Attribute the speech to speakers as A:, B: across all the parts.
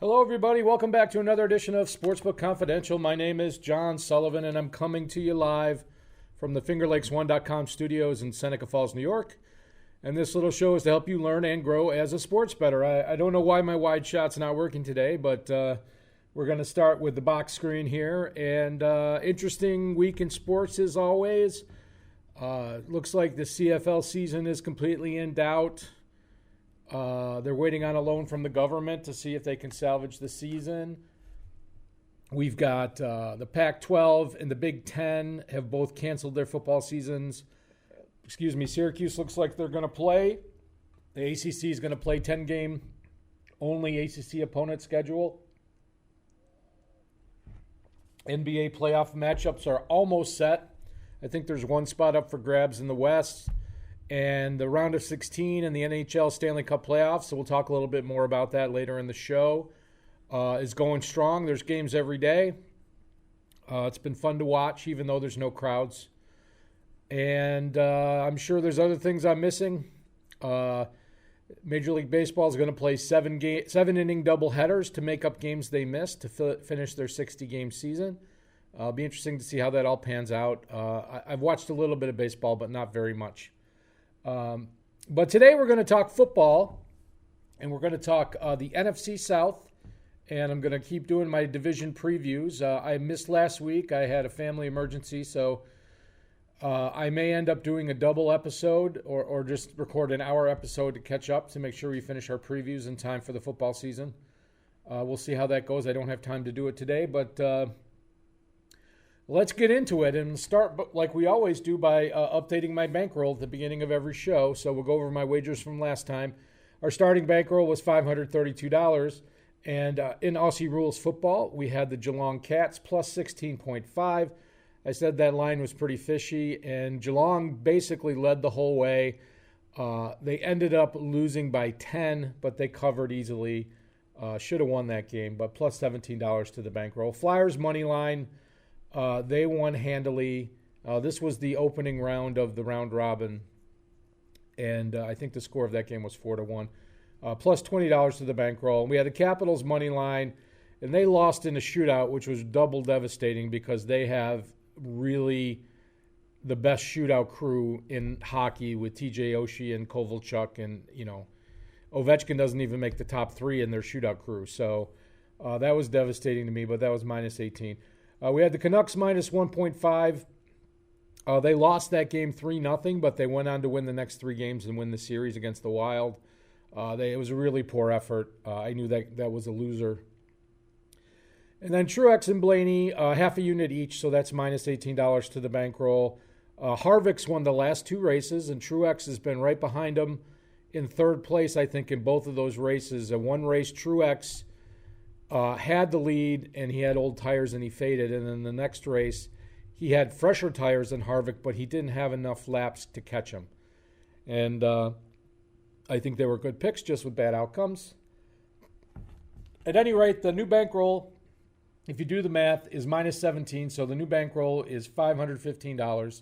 A: Hello, everybody. Welcome back to another edition of Sportsbook Confidential. My name is John Sullivan, and I'm coming to you live from the FingerLakes1.com studios in Seneca Falls, New York. And this little show is to help you learn and grow as a sports bettor. I don't know why my wide shot's not working today, but we're going to start with the box screen here. And interesting week in sports as always. Looks like the CFL season is completely in doubt. They're waiting on a loan from the government to see if they can salvage the season. We've got the Pac-12 and the Big Ten have both canceled their football seasons. Syracuse looks like they're going to play. The ACC is going to play 10-game only ACC opponent schedule. NBA playoff matchups are almost set. I think there's one spot up for grabs in the West. And the round of 16 in the NHL Stanley Cup playoffs, so we'll talk a little bit more about that later in the show, is going strong. There's games every day. It's been fun to watch, even though there's no crowds. And I'm sure there's other things I'm missing. Major League Baseball is going to play seven-inning doubleheaders to make up games they missed to finish their 60-game season. It'll be interesting to see how that all pans out. I've watched a little bit of baseball, but not very much. But today we're going to talk football, and we're going to talk the NFC South, and I'm going to keep doing my division previews. I missed last week. I had a family emergency, so I may end up doing a double episode or just record an hour episode to catch up to make sure we finish our previews in time for the football season. We'll see how that goes. I don't have time to do it today, but let's get into it and start, like we always do, by updating my bankroll at the beginning of every show. So we'll go over my wagers from last time. Our starting bankroll was $532. And in Aussie Rules football, we had the Geelong Cats plus 16.5. I said that line was pretty fishy, and Geelong basically led the whole way. They ended up losing by 10, but they covered easily. Should have won that game, but plus $17 to the bankroll. Flyers money line. They won handily. This was the opening round of the round robin, and I think the score of that game was 4-1. Plus $20 to the bankroll. And we had the Capitals money line, and they lost in a shootout, which was double devastating because they have really the best shootout crew in hockey with TJ Oshie and Kovalchuk, and Ovechkin doesn't even make the top three in their shootout crew. So that was devastating to me, but that was minus 18. We had the Canucks minus 1.5. They lost that game 3-0, but they went on to win the next three games and win the series against the Wild. It was a really poor effort. I knew that was a loser. And then Truex and Blaney, half a unit each, so that's minus $18 to the bankroll. Harvick's won the last two races, and Truex has been right behind him in third place, I think, in both of those races. One race, Truex had the lead, and he had old tires, and he faded. And then the next race, he had fresher tires than Harvick, but he didn't have enough laps to catch him. And I think they were good picks, just with bad outcomes. At any rate, the new bankroll, if you do the math, is minus 17. So the new bankroll is $515.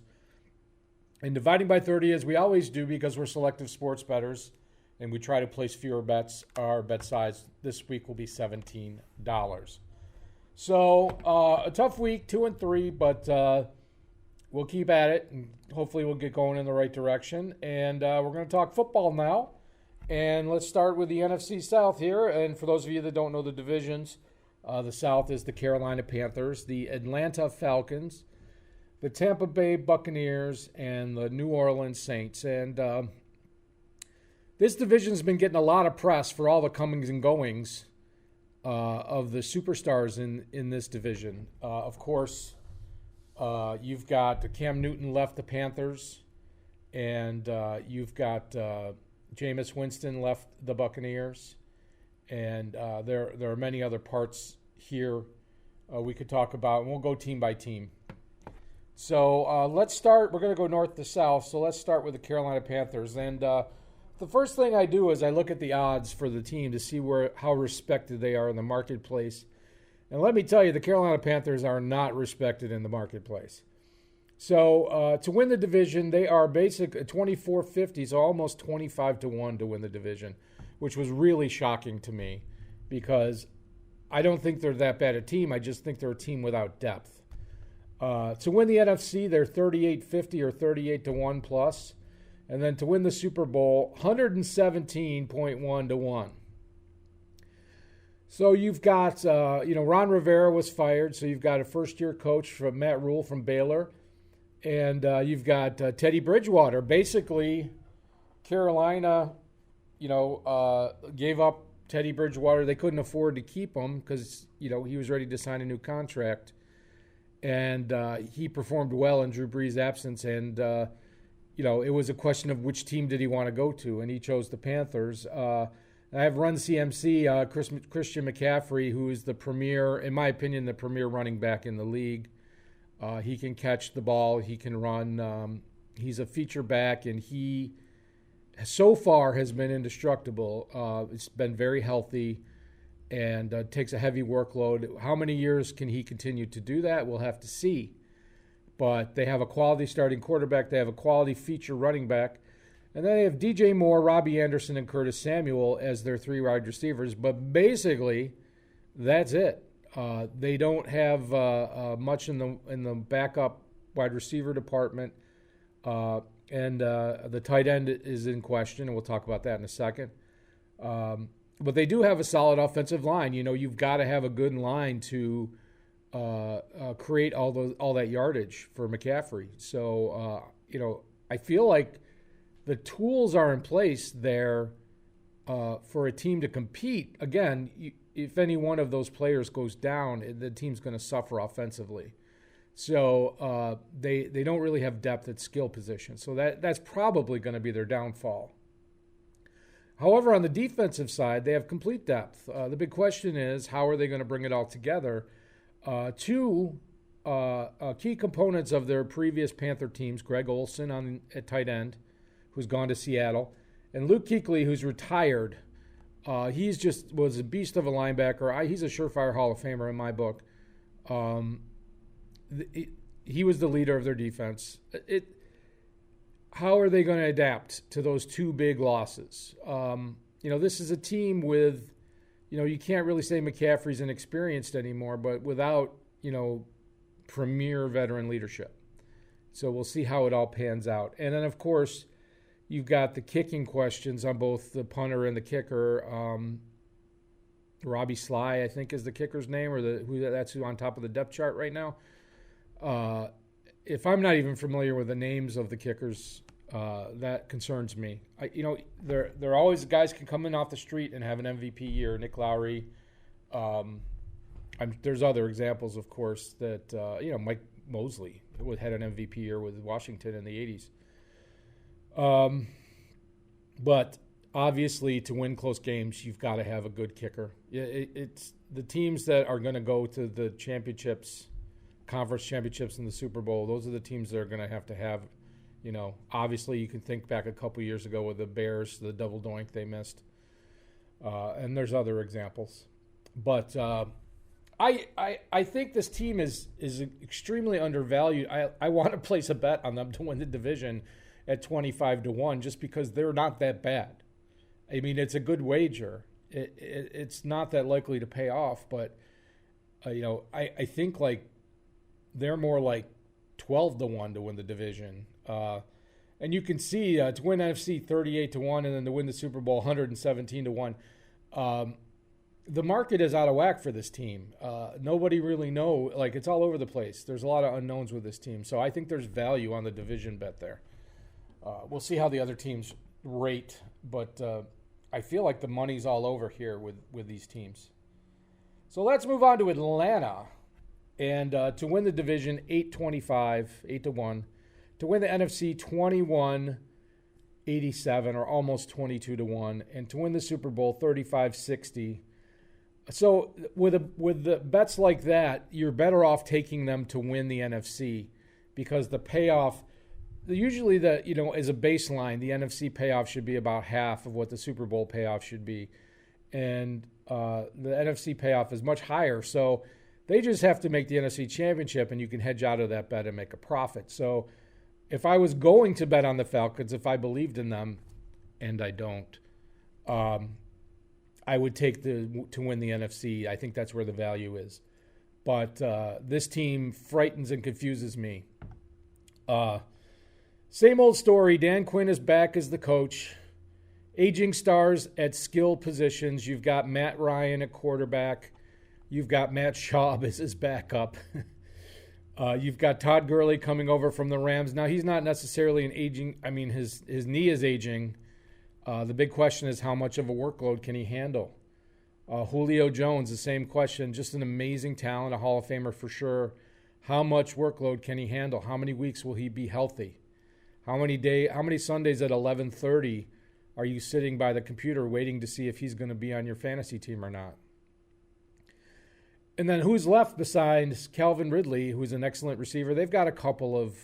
A: And dividing by 30, as we always do, because we're selective sports bettors, and we try to place fewer bets, our bet size this week will be $17. So a tough week, 2-3, but we'll keep at it, and hopefully we'll get going in the right direction. And we're going to talk football now. And let's start with the NFC South here. And for those of you that don't know the divisions, the South is the Carolina Panthers, the Atlanta Falcons, the Tampa Bay Buccaneers, and the New Orleans Saints. And this division's been getting a lot of press for all the comings and goings of the superstars in this division. Of course, you've got Cam Newton left the Panthers, and you've got Jameis Winston left the Buccaneers, and there are many other parts here we could talk about, and we'll go team by team. So let's start. We're going to go north to south, so let's start with the Carolina Panthers. And the first thing I do is I look at the odds for the team to see how respected they are in the marketplace. And let me tell you, the Carolina Panthers are not respected in the marketplace. So to win the division, they are basic 24.50, so almost 25-1 to win the division, which was really shocking to me because I don't think they're that bad a team. I just think they're a team without depth. To win the NFC, they're 38.50 or 38-1 plus. And then to win the Super Bowl, 117.1 to 1. So you've got, Ron Rivera was fired. So you've got a first-year coach from Matt Rule from Baylor. And you've got Teddy Bridgewater. Basically, Carolina, gave up Teddy Bridgewater. They couldn't afford to keep him because, he was ready to sign a new contract. And he performed well in Drew Brees' absence. And, it was a question of which team did he want to go to. And he chose the Panthers. I have Run CMC, Christian McCaffrey, who is the premier, in my opinion, the premier running back in the league. He can catch the ball. He can run. He's a feature back, and he so far has been indestructible. It's been very healthy and takes a heavy workload. How many years can he continue to do that? We'll have to see. But they have a quality starting quarterback. They have a quality feature running back. And then they have DJ Moore, Robbie Anderson, and Curtis Samuel as their three wide receivers. But basically, that's it. They don't have much in the backup wide receiver department. And the tight end is in question, and we'll talk about that in a second. But they do have a solid offensive line. You've got to have a good line to create all that yardage for McCaffrey. So, I feel like the tools are in place there for a team to compete. Again, if any one of those players goes down, the team's going to suffer offensively. So they don't really have depth at skill position. So that's probably going to be their downfall. However, on the defensive side, they have complete depth. The big question is, how are they going to bring it all together? Two key components of their previous Panther teams, Greg Olsen at tight end, who's gone to Seattle, and Luke Kuechly, who's retired. Was a beast of a linebacker. He's a surefire Hall of Famer in my book. He was the leader of their defense. How are they going to adapt to those two big losses? This is a team with, you can't really say McCaffrey's inexperienced anymore, but without, premier veteran leadership. So we'll see how it all pans out. And then, of course, you've got the kicking questions on both the punter and the kicker. Robbie Sly, I think, is the kicker's name, or that's who on top of the depth chart right now. If I'm not even familiar with the names of the kickers, that concerns me. There are always guys can come in off the street and have an MVP year. Nick Lowry. There's other examples, of course, that Mike Mosley had an MVP year with Washington in the 80s. But obviously, to win close games, you've got to have a good kicker. It's the teams that are going to go to the championships, conference championships, and the Super Bowl. Those are the teams that are going to have. Obviously, you can think back a couple years ago with the Bears, the double doink they missed, and there's other examples. But I think this team is extremely undervalued. I want to place a bet on them to win the division at 25-1 just because they're not that bad. I mean, it's a good wager. It's not that likely to pay off, but I think like they're more like 12-1 to win the division. And you can see to win NFC 38-1 and then to win the Super Bowl 117-1. The market is out of whack for this team. Nobody really know. Like, it's all over the place. There's a lot of unknowns with this team. So I think there's value on the division bet there. We'll see how the other teams rate, but I feel like the money's all over here with these teams. So let's move on to Atlanta. And to win the division, 8-1. To win the NFC, 21-87, or almost 22-1. And to win the Super Bowl, 35-60. So with the bets like that, you're better off taking them to win the NFC because the payoff, usually as a baseline, the NFC payoff should be about half of what the Super Bowl payoff should be. And the NFC payoff is much higher. So they just have to make the NFC Championship, and you can hedge out of that bet and make a profit. So if I was going to bet on the Falcons, if I believed in them, and I don't, I would take to win the NFC. I think that's where the value is. But this team frightens and confuses me. Same old story. Dan Quinn is back as the coach. Aging stars at skill positions. You've got Matt Ryan at quarterback. You've got Matt Schaub as his backup. You've got Todd Gurley coming over from the Rams. Now, he's not necessarily an aging. I mean, his knee is aging. The big question is how much of a workload can he handle? Julio Jones, the same question. Just an amazing talent, a Hall of Famer for sure. How much workload can he handle? How many weeks will he be healthy? How many Sundays at 11:30 are you sitting by the computer waiting to see if he's going to be on your fantasy team or not? And then who's left besides Calvin Ridley, who's an excellent receiver? They've got a couple of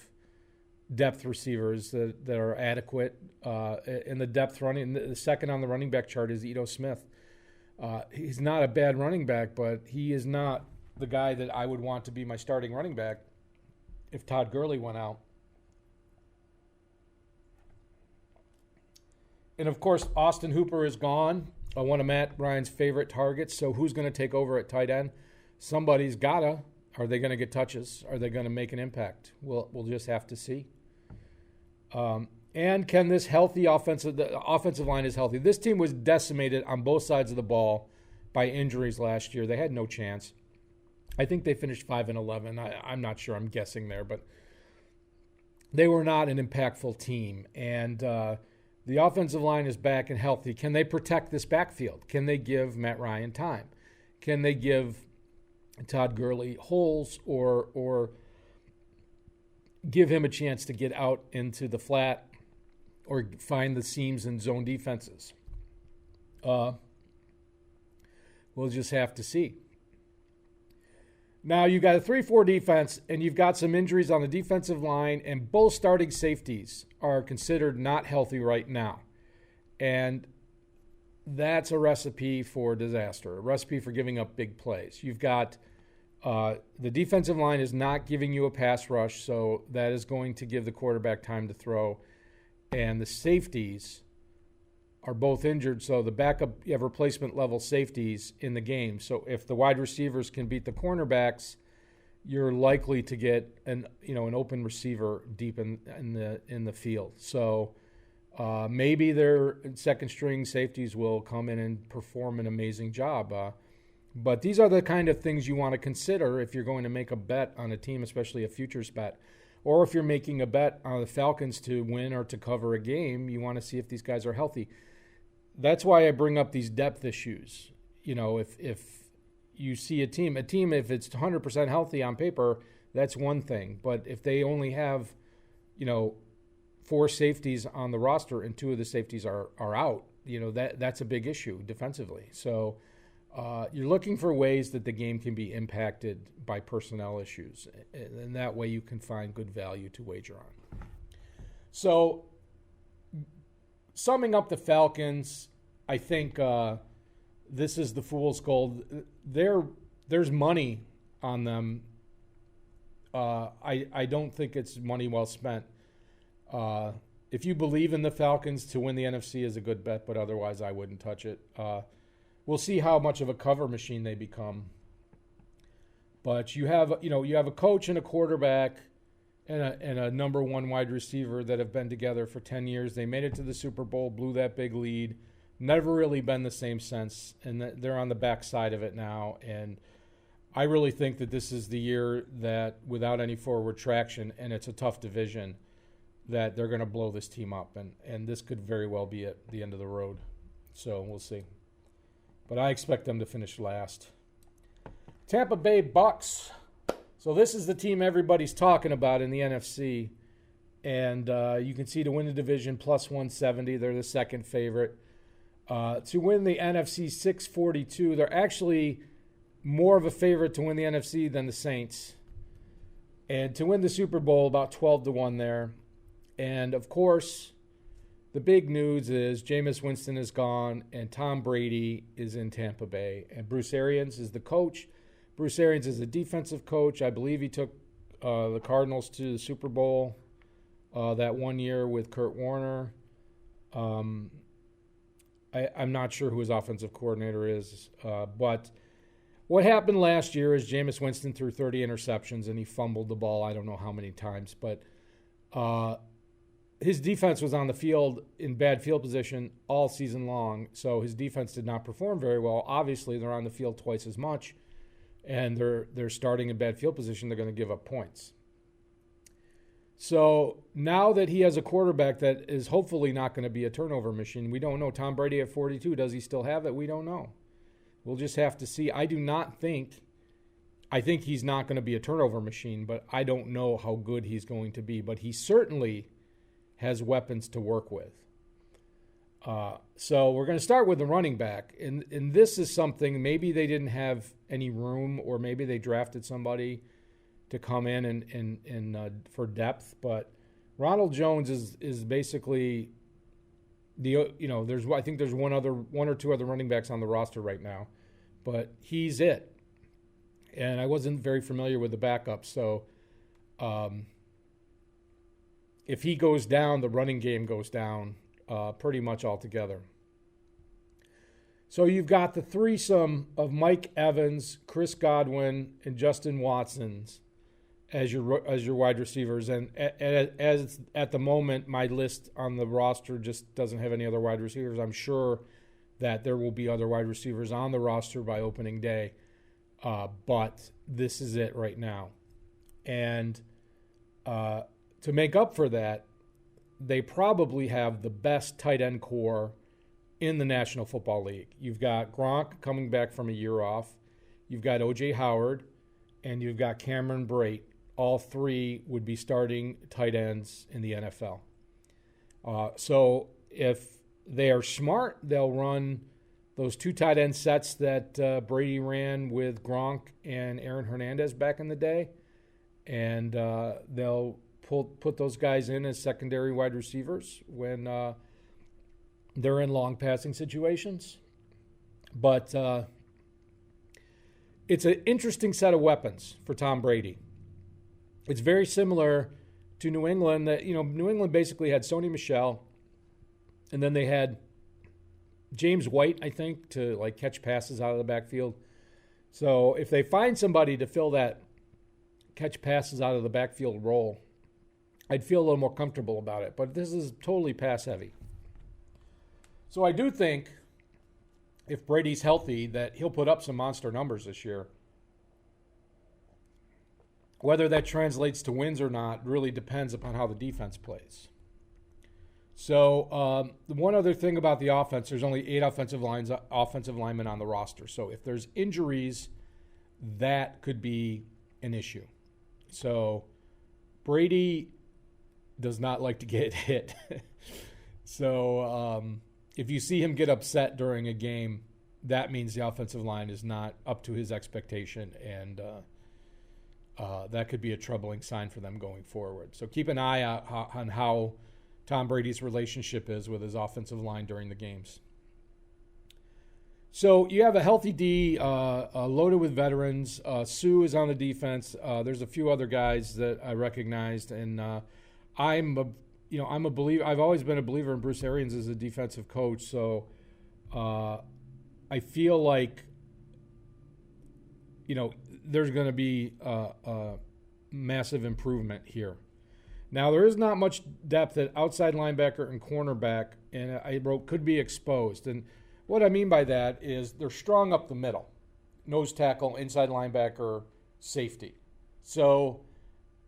A: depth receivers that are adequate in the depth running. The second on the running back chart is Ito Smith. He's not a bad running back, but he is not the guy that I would want to be my starting running back if Todd Gurley went out. And, of course, Austin Hooper is gone, one of Matt Ryan's favorite targets. So who's going to take over at tight end? Somebody's got to. Are they going to get touches? Are they going to make an impact? We'll just have to see. And can this the offensive line is healthy. This team was decimated on both sides of the ball by injuries last year. They had no chance. I think they finished 5-11. I'm not sure. I'm guessing there, but they were not an impactful team. And the offensive line is back and healthy. Can they protect this backfield? Can they give Matt Ryan time? Can they give Todd Gurley holes or give him a chance to get out into the flat or find the seams in zone defenses? We'll just have to see. Now, you've got a 3-4 defense, and you've got some injuries on the defensive line, and both starting safeties are considered not healthy right now. And that's a recipe for disaster, a recipe for giving up big plays. You've got the defensive line is not giving you a pass rush, so that is going to give the quarterback time to throw. And the safeties are both injured, so the backup, you have replacement level safeties in the game. So if the wide receivers can beat the cornerbacks, you're likely to get an open receiver deep in the field. So maybe their second string safeties will come in and perform an amazing job. But these are the kind of things you want to consider if you're going to make a bet on a team, especially a futures bet. Or if you're making a bet on the Falcons to win or to cover a game, you want to see if these guys are healthy. That's why I bring up these depth issues. You know, if you see a team, if it's 100% healthy on paper, that's one thing. But if they only have, 4 safeties on the roster and 2 of the safeties are out, that's a big issue defensively. So you're looking for ways that the game can be impacted by personnel issues. And that way you can find good value to wager on. So summing up the Falcons, I think this is the fool's gold. There's money on them. I don't think it's money well spent. If you believe in the Falcons to win the NFC is a good bet, but otherwise I wouldn't touch it. We'll see how much of a cover machine they become. But you have a coach and a quarterback and a number one wide receiver that have been together for 10 years. They made it to the Super Bowl, blew that big lead. Never really been the same since, and they're on the back side of it now. And I really think that this is the year that, without any forward traction, and it's a tough division, that they're going to blow this team up. And this could very well be at the end of the road. So we'll see. But I expect them to finish last. Tampa Bay Bucs. So this is the team everybody's talking about in the NFC. And you can see to win the division, plus 170. They're the second favorite. To win the NFC, 642. They're actually more of a favorite to win the NFC than the Saints. And to win the Super Bowl, about 12-1 there. And, of course, the big news is Jameis Winston is gone and Tom Brady is in Tampa Bay. And Bruce Arians is the coach. Bruce Arians is a defensive coach. I believe he took the Cardinals to the Super Bowl that one year with Kurt Warner. I'm not sure who his offensive coordinator is, but what happened last year is Jameis Winston threw 30 interceptions and he fumbled the ball I don't know how many times, but his defense was on the field in bad field position all season long, so his defense did not perform very well. Obviously, they're on the field twice as much, and they're starting in bad field position. They're going to give up points. So now that he has a quarterback that is hopefully not going to be a turnover machine, we don't know. Tom Brady at 42, does he still have it? We don't know. We'll just have to see. I think he's not going to be a turnover machine, but I don't know how good he's going to be. But he certainly has weapons to work with. So we're going to start with the running back. And this is something, maybe they didn't have any room, or maybe they drafted somebody to come in and for depth. But Ronald Jones is basically I think there's one or two other running backs on the roster right now, but he's it. And I wasn't very familiar with the backup, so if he goes down, the running game goes down pretty much altogether. So you've got the threesome of Mike Evans, Chris Godwin, and Justin Watson's as your wide receivers. And as at the moment, my list on the roster just doesn't have any other wide receivers. I'm sure that there will be other wide receivers on the roster by opening day, but this is it right now. And to make up for that, they probably have the best tight end core in the National Football League. You've got Gronk coming back from a year off. You've got O.J. Howard, and you've got Cameron Brate. All three would be starting tight ends in the NFL. So if they are smart, they'll run those two tight end sets that Brady ran with Gronk and Aaron Hernandez back in the day, and they'll put those guys in as secondary wide receivers when they're in long passing situations. But it's an interesting set of weapons for Tom Brady. It's very similar to New England. That New England basically had Sony Michel, and then they had James White, I think, to catch passes out of the backfield. So if they find somebody to fill that catch passes out of the backfield role, I'd feel a little more comfortable about it. But this is totally pass heavy. So I do think if Brady's healthy that he'll put up some monster numbers this year. Whether that translates to wins or not really depends upon how the defense plays. So one other thing about the offense, there's only 8 offensive linemen on the roster. So if there's injuries, that could be an issue. So Brady does not like to get hit. So if you see him get upset during a game, that means the offensive line is not up to his expectation, and that could be a troubling sign for them going forward. So keep an eye out on how Tom Brady's relationship is with his offensive line during the games. So you have a healthy D loaded with veterans. Sue is on the defense. There's a few other guys that I recognized, and I'm a believer. I've always been a believer in Bruce Arians as a defensive coach. So I feel like there's going to be a massive improvement here. Now, there is not much depth at outside linebacker and cornerback, and I wrote could be exposed. And what I mean by that is they're strong up the middle. Nose tackle, inside linebacker, safety. So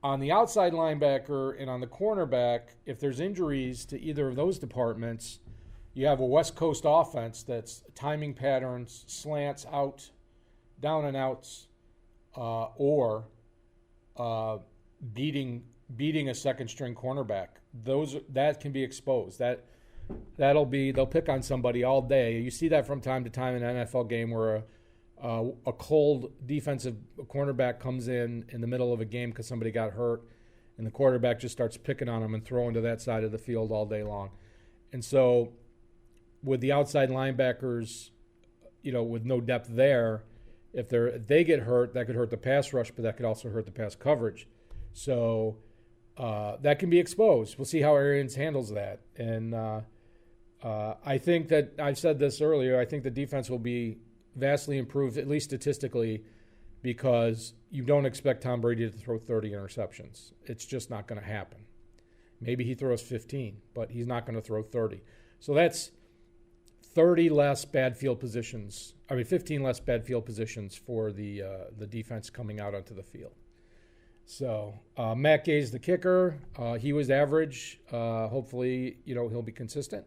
A: on the outside linebacker and on the cornerback, if there's injuries to either of those departments, you have a West Coast offense that's timing patterns, slants out, down and outs, or beating a second string cornerback. That can be exposed. They'll pick on somebody all day. You see that from time to time in an NFL game where a cold defensive cornerback comes in the middle of a game because somebody got hurt, and the quarterback just starts picking on them and throwing to that side of the field all day long. And so with the outside linebackers, with no depth there, if they get hurt, that could hurt the pass rush, but that could also hurt the pass coverage. So that can be exposed. We'll see how Arians handles that. And I think that I've said this earlier. I think the defense will be vastly improved, at least statistically, because you don't expect Tom Brady to throw 30 interceptions. It's just not going to happen. Maybe he throws 15, but he's not going to throw 30. So that's 15 less bad field positions for the defense coming out onto the field. So Matt Gay's the kicker. He was average. Hopefully, he'll be consistent.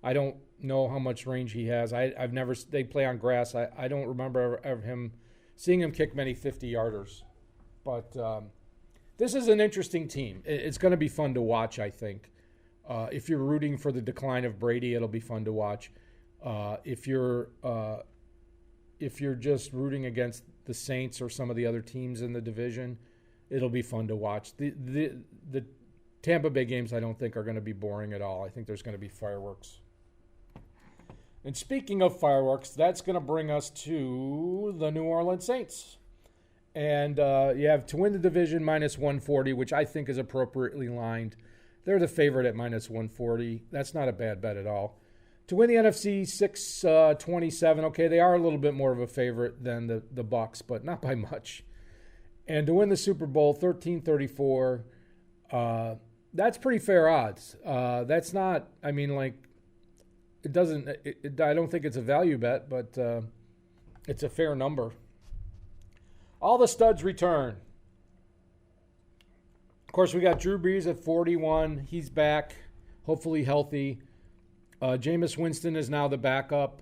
A: I don't know how much range he has. They play on grass. I don't remember seeing him kick many 50-yarders. But this is an interesting team. It's going to be fun to watch, I think. If you're rooting for the decline of Brady, it'll be fun to watch. If you're just rooting against the Saints or some of the other teams in the division, it'll be fun to watch. The Tampa Bay games, I don't think, are going to be boring at all. I think there's going to be fireworks. And speaking of fireworks, that's going to bring us to the New Orleans Saints. And you have to win the division minus 140, which I think is appropriately lined. They're the favorite at minus 140. That's not a bad bet at all. To win the NFC 627, okay, they are a little bit more of a favorite than the Bucs, but not by much. And to win the Super Bowl 1334, that's pretty fair odds. That's not, it doesn't, I don't think it's a value bet, but it's a fair number. All the studs return. Of course, we got Drew Brees at 41. He's back, hopefully healthy. Jameis Winston is now the backup.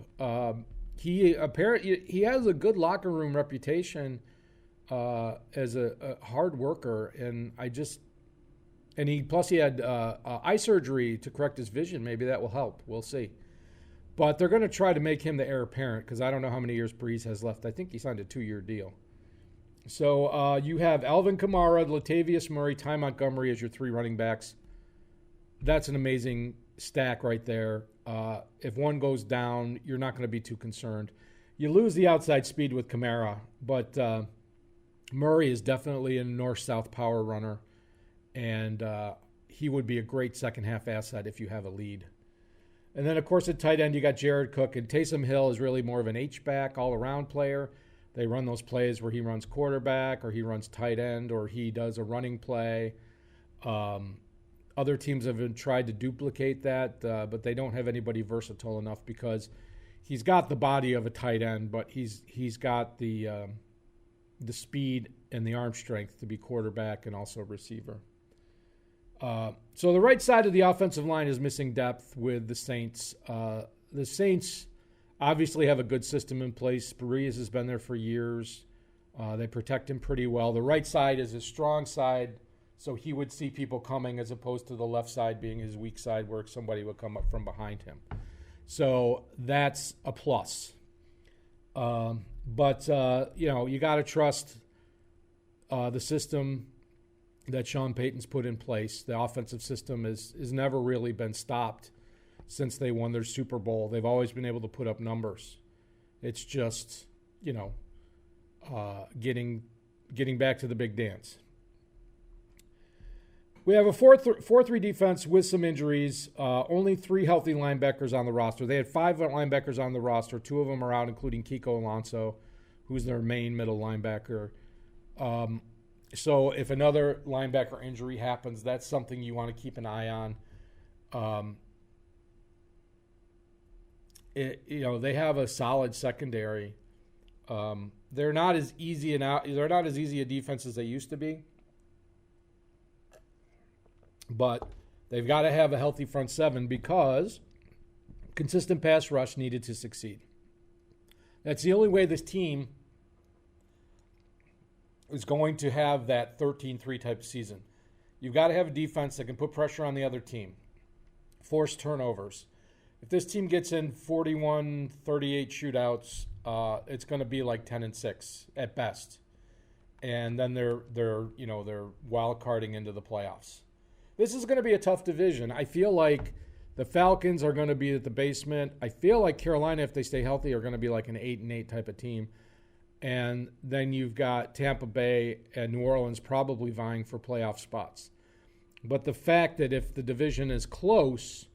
A: He has a good locker room reputation as a hard worker, and he had eye surgery to correct his vision. Maybe that will help. We'll see. But they're going to try to make him the heir apparent because I don't know how many years Brees has left. I think he signed a 2-year deal. So you have Alvin Kamara, Latavius Murray, Ty Montgomery as your 3 running backs. That's an amazing stack right there. If one goes down, you're not going to be too concerned. You lose the outside speed with Kamara, but Murray is definitely a north-south power runner, and he would be a great second-half asset if you have a lead. And then, of course, at tight end, you got Jared Cook, and Taysom Hill is really more of an H-back, all-around player. They run those plays where he runs quarterback or he runs tight end or he does a running play. Other teams have tried to duplicate that, but they don't have anybody versatile enough because he's got the body of a tight end, but he's got the speed and the arm strength to be quarterback and also receiver. So the right side of the offensive line is missing depth with the Saints. The Saints obviously have a good system in place. Brees has been there for years. They protect him pretty well. The right side is his strong side, so he would see people coming as opposed to the left side being his weak side where somebody would come up from behind him. So that's a plus. But you got to trust the system that Sean Payton's put in place. The offensive system has never really been stopped since they won their Super Bowl. They've always been able to put up numbers. It's just, getting back to the big dance. We have a 4-3 defense with some injuries. Only 3 healthy linebackers on the roster. They had 5 linebackers on the roster. 2 of them are out, including Kiko Alonso, who's their main middle linebacker. So if another linebacker injury happens, that's something you want to keep an eye on. They have a solid secondary. They're not as easy a defense as they used to be. But they've got to have a healthy front 7 because consistent pass rush needed to succeed. That's the only way this team is going to have that 13-3 type of season. You've got to have a defense that can put pressure on the other team, force turnovers. If this team gets in 41-38 shootouts, it's going to be like 10-6 at best, and then they're wild carding into the playoffs. This is going to be a tough division. I feel like the Falcons are going to be at the basement. I feel like Carolina, if they stay healthy, are going to be like an 8-8 type of team. And then you've got Tampa Bay and New Orleans probably vying for playoff spots. But the fact that if the division is close,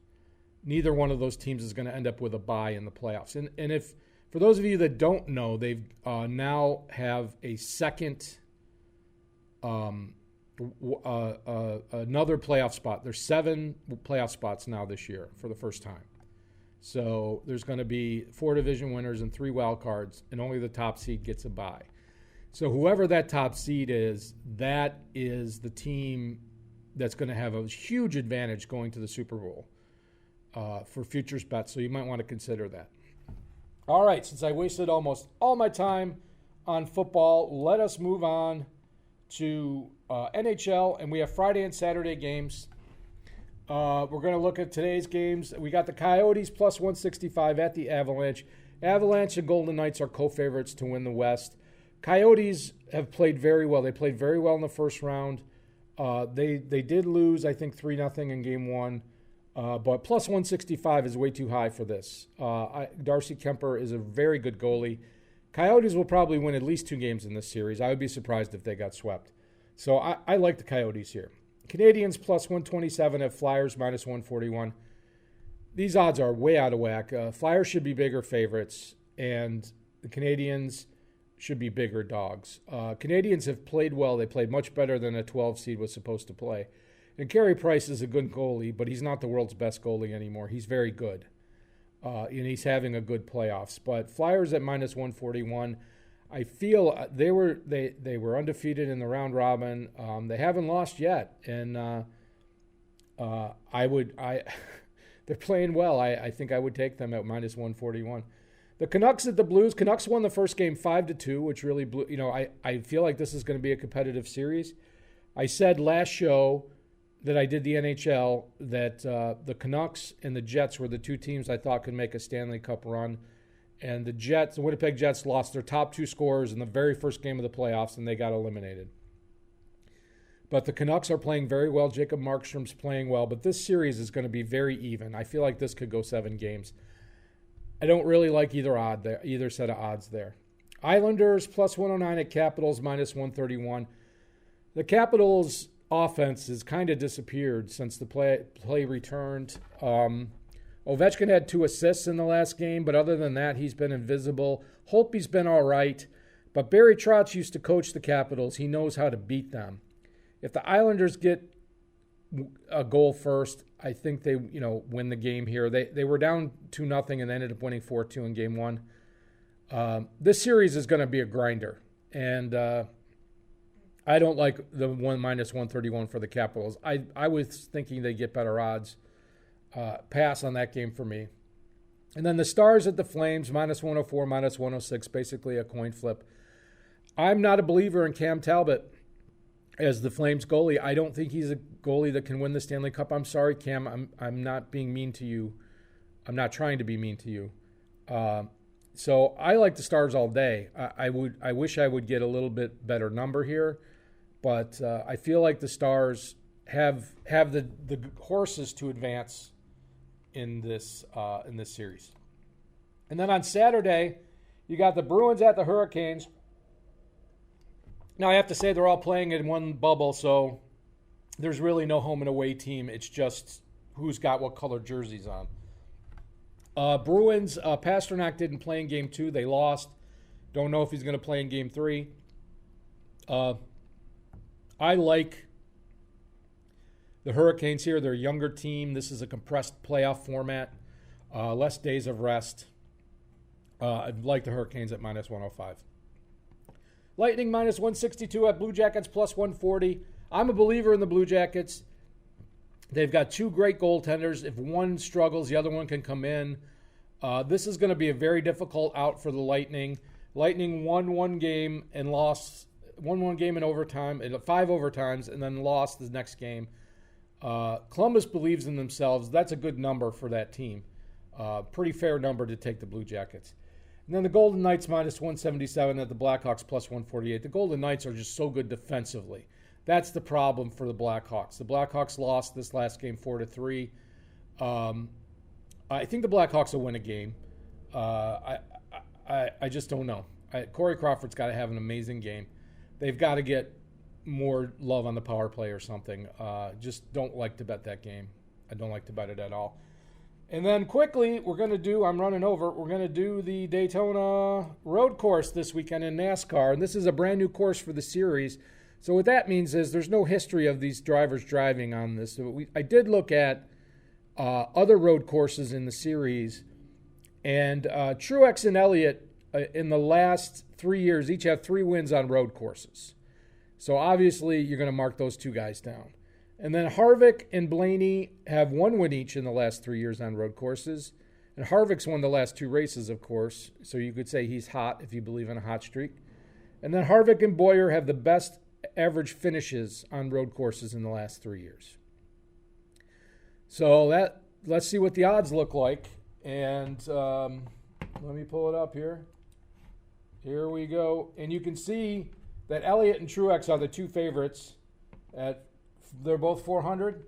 A: neither one of those teams is going to end up with a bye in the playoffs. And if, for those of you that don't know, they've now have a second, another playoff spot. There's 7 playoff spots now this year for the first time. So there's going to be 4 division winners and 3 wild cards, and only the top seed gets a bye. So whoever that top seed is, that is the team that's going to have a huge advantage going to the Super Bowl for futures bets. So you might want to consider that. All right, since I wasted almost all my time on football, let us move on to NHL, and we have Friday and Saturday games. We're going to look at today's games. We got the Coyotes plus 165 at the Avalanche. Avalanche and Golden Knights are co-favorites to win the West. Coyotes have played very well. They played very well in the first round. They did lose, I think, 3-0 in game 1. But plus 165 is way too high for this. Darcy Kemper is a very good goalie. Coyotes will probably win at least 2 games in this series. I would be surprised if they got swept. So I like the Coyotes here. Canadians plus 127 at Flyers minus 141. These odds are way out of whack. Flyers should be bigger favorites, and the Canadians should be bigger dogs. Canadians have played well. They played much better than a 12 seed was supposed to play. And Carey Price is a good goalie, but he's not the world's best goalie anymore. He's very good, and he's having a good playoffs. But Flyers at minus 141. I feel they were undefeated in the round robin. They haven't lost yet, and they're playing well. I think I would take them at minus 141. The Canucks at the Blues. Canucks won the first game 5-2, which really blew. I feel like this is going to be a competitive series. I said last show that I did the NHL that the Canucks and the Jets were the 2 teams I thought could make a Stanley Cup run. And the Winnipeg Jets lost their top 2 scorers in the very first game of the playoffs, and they got eliminated. But the Canucks are playing very well. Jacob Markstrom's playing well. But this series is going to be very even. I feel like this could go 7 games. I don't really like either set of odds there. Islanders plus 109 at Capitals minus 131. The Capitals' offense has kind of disappeared since the play returned. Ovechkin had 2 assists in the last game, but other than that, he's been invisible. Holtby's been all right, but Barry Trotz used to coach the Capitals. He knows how to beat them. If the Islanders get a goal first, I think they win the game here. They were down 2-0 and ended up winning 4-2 in game 1. This series is going to be a grinder, and I don't like the minus 131 for the Capitals. I was thinking they'd get better odds. Pass on that game for me. And then the Stars at the Flames, minus 104, minus 106, basically a coin flip. I'm not a believer in Cam Talbot as the Flames goalie. I don't think he's a goalie that can win the Stanley Cup. I'm sorry, Cam. I'm not being mean to you. I'm not trying to be mean to you. So I like the Stars all day. I wish I would get a little bit better number here, but I feel like the Stars have the horses to advance in this series. And then on Saturday, you got the Bruins at the Hurricanes. Now I have to say they're all playing in one bubble, so there's really no home and away team. It's just who's got what color jerseys on. Bruins, Pasternak didn't play in Game 2. They lost. Don't know if he's going to play in Game 3. I like the Hurricanes here. They're a younger team. This is a compressed playoff format. Less days of rest. I'd like the Hurricanes at minus 105. Lightning minus 162 at Blue Jackets plus 140. I'm a believer in the Blue Jackets. They've got 2 great goaltenders. If one struggles, the other one can come in. This is going to be a very difficult out for the Lightning. Lightning won one game in overtime, 5 overtimes, and then lost the next game. Columbus believes in themselves. That's a good number for that team. Pretty fair number to take the Blue Jackets. And then the Golden Knights minus 177 at the Blackhawks plus 148. The Golden Knights are just so good defensively. That's the problem for the Blackhawks. The Blackhawks lost this last game 4-3. I think the Blackhawks will win a game. I just don't know. Corey Crawford's got to have an amazing game. They've got to get more love on the power play or something. Just don't like to bet that game. I don't like to bet it at all. And then quickly, I'm running over, we're going to do the Daytona road course this weekend in NASCAR. And this is a brand new course for the series. So what that means is there's no history of these drivers driving on this. So I did look at other road courses in the series. And Truex and Elliott in the last 3 years each have 3 wins on road courses. So obviously you're going to mark those 2 guys down. And then Harvick and Blaney have 1 win each in the last 3 years on road courses. And Harvick's won the last 2 races, of course. So you could say he's hot if you believe in a hot streak. And then Harvick and Boyer have the best average finishes on road courses in the last 3 years. So let's see what the odds look like. And let me pull it up here. Here we go. And you can see that Elliott and Truex are the 2 favorites. They're both 400.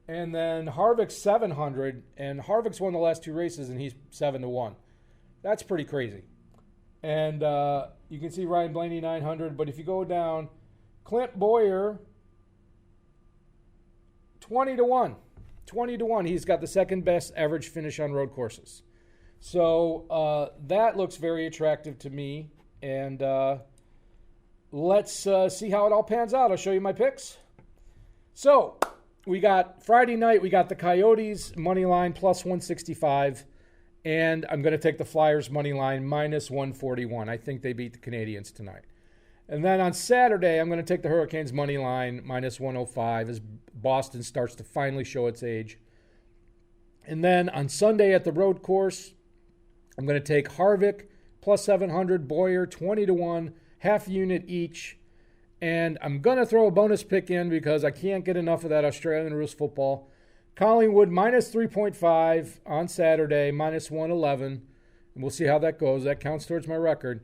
A: And then Harvick's 700. And Harvick's won the last 2 races, and he's 7-1. That's pretty crazy. And you can see Ryan Blaney 900. But if you go down, Clint Boyer 20-1. 20-1. He's got the second best average finish on road courses. So that looks very attractive to me. And let's see how it all pans out. I'll show you my picks. So we got Friday night, we got the Coyotes money line plus 165. And I'm going to take the Flyers money line minus 141. I think they beat the Canadiens tonight. And then on Saturday, I'm going to take the Hurricanes money line minus 105 as Boston starts to finally show its age. And then on Sunday at the road course, I'm going to take Harvick plus 700, Boyer 20-1, half unit each. And I'm going to throw a bonus pick in because I can't get enough of that Australian rules football. Collingwood minus 3.5 on Saturday, minus 111. And we'll see how that goes. That counts towards my record.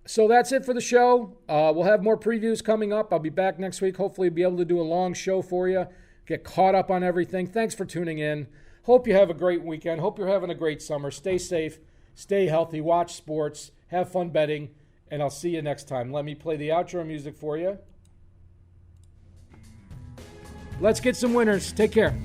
A: So that's it for the show. We'll have more previews coming up. I'll be back next week. Hopefully be able to do a long show for you. Get caught up on everything. Thanks for tuning in. Hope you have a great weekend. Hope you're having a great summer. Stay safe. Stay healthy. Watch sports. Have fun betting. And I'll see you next time. Let me play the outro music for you. Let's get some winners. Take care.